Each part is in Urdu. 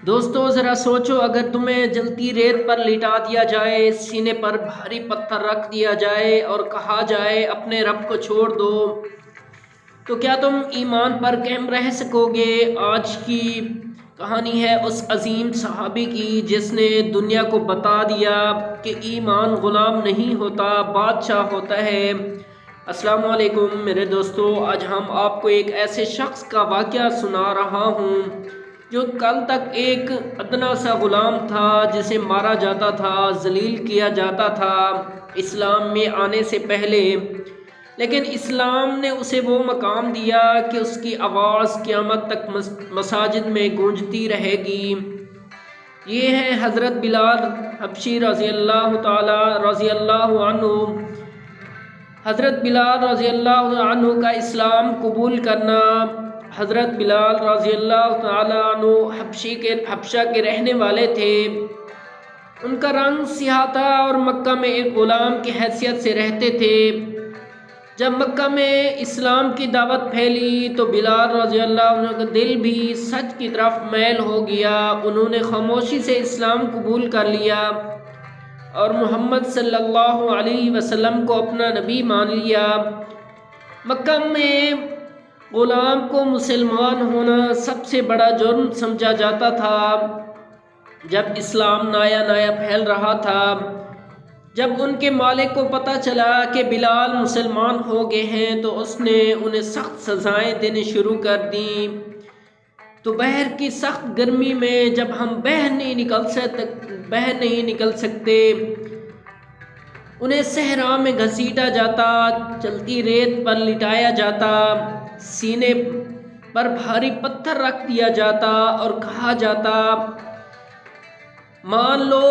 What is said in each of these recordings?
دوستو ذرا سوچو، اگر تمہیں جلتی ریت پر لٹا دیا جائے، سینے پر بھاری پتھر رکھ دیا جائے اور کہا جائے اپنے رب کو چھوڑ دو، تو کیا تم ایمان پر قائم رہ سکو گے؟ آج کی کہانی ہے اس عظیم صحابی کی جس نے دنیا کو بتا دیا کہ ایمان غلام نہیں ہوتا، بادشاہ ہوتا ہے۔ السلام علیکم میرے دوستو، آج ہم آپ کو ایک ایسے شخص کا واقعہ سنا رہا ہوں جو کل تک ایک ادنا سا غلام تھا، جسے مارا جاتا تھا، ذلیل کیا جاتا تھا اسلام میں آنے سے پہلے، لیکن اسلام نے اسے وہ مقام دیا کہ اس کی آواز قیامت تک مساجد میں گونجتی رہے گی۔ یہ ہے حضرت بلال حبشی رضی اللہ عنہ۔ حضرت بلال رضی اللہ عنہ کا اسلام قبول کرنا۔ حضرت بلال رضی اللہ تعالیٰ عنہ حبشہ کے رہنے والے تھے۔ ان کا رنگ سیاہ تھا اور مکہ میں ایک غلام کی حیثیت سے رہتے تھے۔ جب مکہ میں اسلام کی دعوت پھیلی تو بلال رضی اللہ عنہ کا دل بھی سچ کی طرف میل ہو گیا۔ انہوں نے خاموشی سے اسلام قبول کر لیا اور محمد صلی اللہ علیہ وسلم کو اپنا نبی مان لیا۔ مکہ میں غلام کو مسلمان ہونا سب سے بڑا جرم سمجھا جاتا تھا۔ جب اسلام نیا پھیل رہا تھا، جب ان کے مالک کو پتہ چلا کہ بلال مسلمان ہو گئے ہیں تو اس نے انہیں سخت سزائیں دینی شروع کر دیں۔ تو بحر کی سخت گرمی میں جب ہم باہر نہیں نکل سکتے، انہیں صحرا میں گھسیٹا جاتا، چلتی ریت پر لٹایا جاتا، سینے پر بھاری پتھر رکھ دیا جاتا اور کہا جاتا مان لو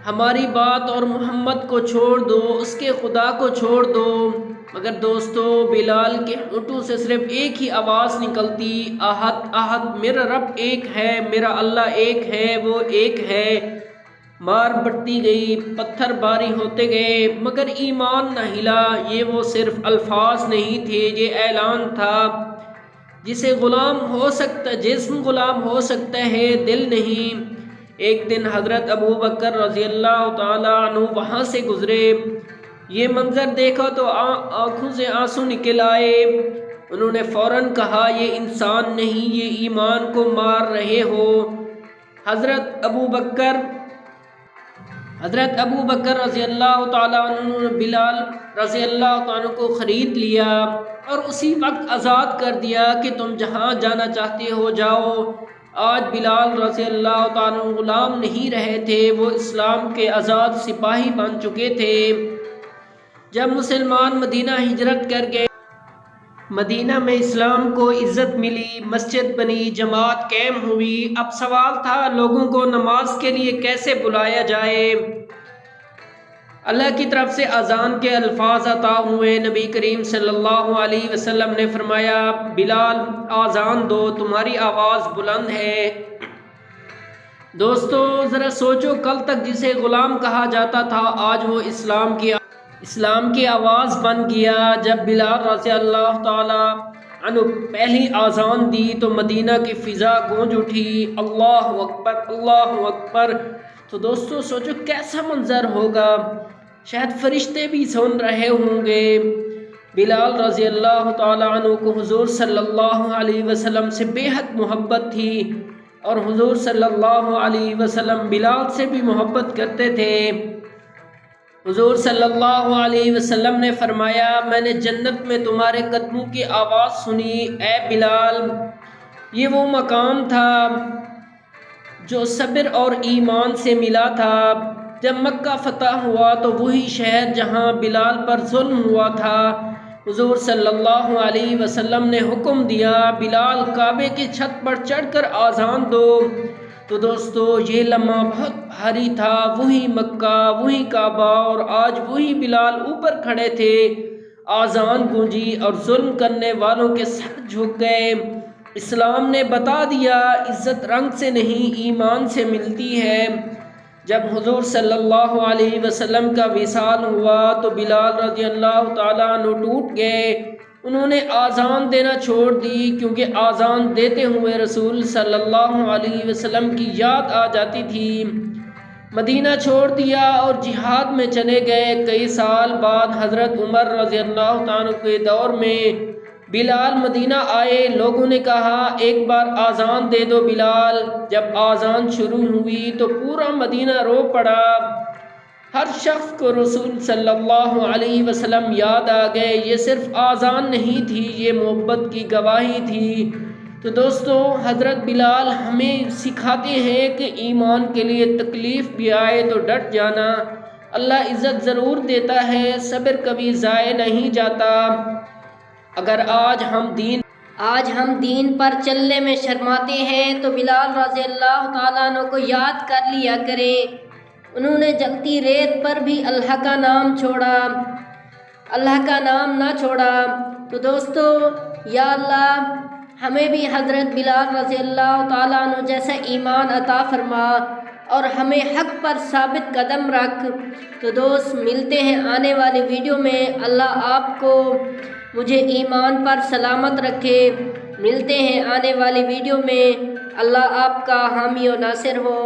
ہماری بات اور محمد کو چھوڑ دو، اس کے خدا کو چھوڑ دو۔ مگر دوستو، بلال کے ہونٹوں سے صرف ایک ہی آواز نکلتی، احد احد، میرا رب ایک ہے، میرا اللہ ایک ہے، وہ ایک ہے۔ مار بڑھتی گئی، پتھر باری ہوتے گئے، مگر ایمان نہ ہلا۔ یہ وہ صرف الفاظ نہیں تھے، یہ اعلان تھا۔ جسم غلام ہو سکتا ہے، دل نہیں۔ ایک دن حضرت ابو بکر رضی اللہ تعالیٰ عنہ وہاں سے گزرے۔ یہ منظر دیکھا تو آنکھوں سے آنسو نکل آئے۔ انہوں نے فوراً کہا یہ انسان نہیں، یہ ایمان کو مار رہے ہو۔ حضرت ابو بکر رضی اللہ تعالیٰ عنہ نے بلال رضی اللہ تعالیٰ عنہ کو خرید لیا اور اسی وقت آزاد کر دیا کہ تم جہاں جانا چاہتے ہو جاؤ۔ آج بلال رضی اللہ تعالیٰ عنہ غلام نہیں رہے تھے، وہ اسلام کے آزاد سپاہی بن چکے تھے۔ جب مسلمان مدینہ ہجرت کر گئے، مدینہ میں اسلام کو عزت ملی، مسجد بنی، جماعت قائم ہوئی۔ اب سوال تھا لوگوں کو نماز کے لیے کیسے بلایا جائے۔ اللہ کی طرف سے اذان کے الفاظ عطا ہوئے۔ نبی کریم صلی اللہ علیہ وسلم نے فرمایا بلال اذان دو، تمہاری آواز بلند ہے۔ دوستو ذرا سوچو، کل تک جسے غلام کہا جاتا تھا آج وہ اسلام کی آواز بن گیا۔ جب بلال رضی اللہ تعالی عنہ پہلی اذان دی تو مدینہ کی فضا گونج اٹھی، اللہ اکبر، اللہ اکبر۔ تو دوستو سوچو کیسا منظر ہوگا، شاید فرشتے بھی سن رہے ہوں گے۔ بلال رضی اللہ تعالی عنہ کو حضور صلی اللہ علیہ وسلم سے بے حد محبت تھی اور حضور صلی اللہ علیہ وسلم بلال سے بھی محبت کرتے تھے۔ حضور صلی اللہ علیہ وسلم نے فرمایا میں نے جنت میں تمہارے قدموں کی آواز سنی، اے بلال۔ یہ وہ مقام تھا جو صبر اور ایمان سے ملا تھا۔ جب مکہ فتح ہوا تو وہی شہر جہاں بلال پر ظلم ہوا تھا، حضور صلی اللہ علیہ وسلم نے حکم دیا بلال کعبے کی چھت پر چڑھ کر اذان دو۔ تو دوستو یہ لمحہ بہت بھاری تھا، وہی مکہ، وہی کعبہ اور آج وہی بلال اوپر کھڑے تھے۔ اذان گونجی اور ظلم کرنے والوں کے سر جھک گئے۔ اسلام نے بتا دیا عزت رنگ سے نہیں، ایمان سے ملتی ہے۔ جب حضور صلی اللہ علیہ وسلم کا وصال ہوا تو بلال رضی اللہ تعالیٰ عنہ ٹوٹ گئے۔ انہوں نے آذان دینا چھوڑ دی، کیونکہ آذان دیتے ہوئے رسول صلی اللہ علیہ وسلم کی یاد آ جاتی تھی۔ مدینہ چھوڑ دیا اور جہاد میں چلے گئے۔ کئی سال بعد حضرت عمر رضی اللہ تعالیٰ کے دور میں بلال مدینہ آئے۔ لوگوں نے کہا ایک بار آذان دے دو بلال۔ جب آذان شروع ہوئی تو پورا مدینہ رو پڑا۔ ہر شخص کو رسول صلی اللہ علیہ وسلم یاد آ گئے۔ یہ صرف آذان نہیں تھی، یہ محبت کی گواہی تھی۔ تو دوستو، حضرت بلال ہمیں سکھاتے ہیں کہ ایمان کے لیے تکلیف بھی آئے تو ڈٹ جانا۔ اللہ عزت ضرور دیتا ہے، صبر کبھی ضائع نہیں جاتا۔ اگر آج ہم دین پر چلنے میں شرماتے ہیں تو بلال رضی اللہ تعالیٰ عنہ کو یاد کر لیا کریں۔ انہوں نے جلتی ریت پر بھی اللہ کا نام نہ چھوڑا۔ تو دوستو، یا اللہ ہمیں بھی حضرت بلال رضی اللہ تعالیٰ عنہ جیسا ایمان عطا فرما اور ہمیں حق پر ثابت قدم رکھ۔ تو دوست، ملتے ہیں آنے والی ویڈیو میں۔ اللہ آپ کو مجھے ایمان پر سلامت رکھے۔ ملتے ہیں آنے والی ویڈیو میں۔ اللہ آپ کا حامی و ناصر ہو۔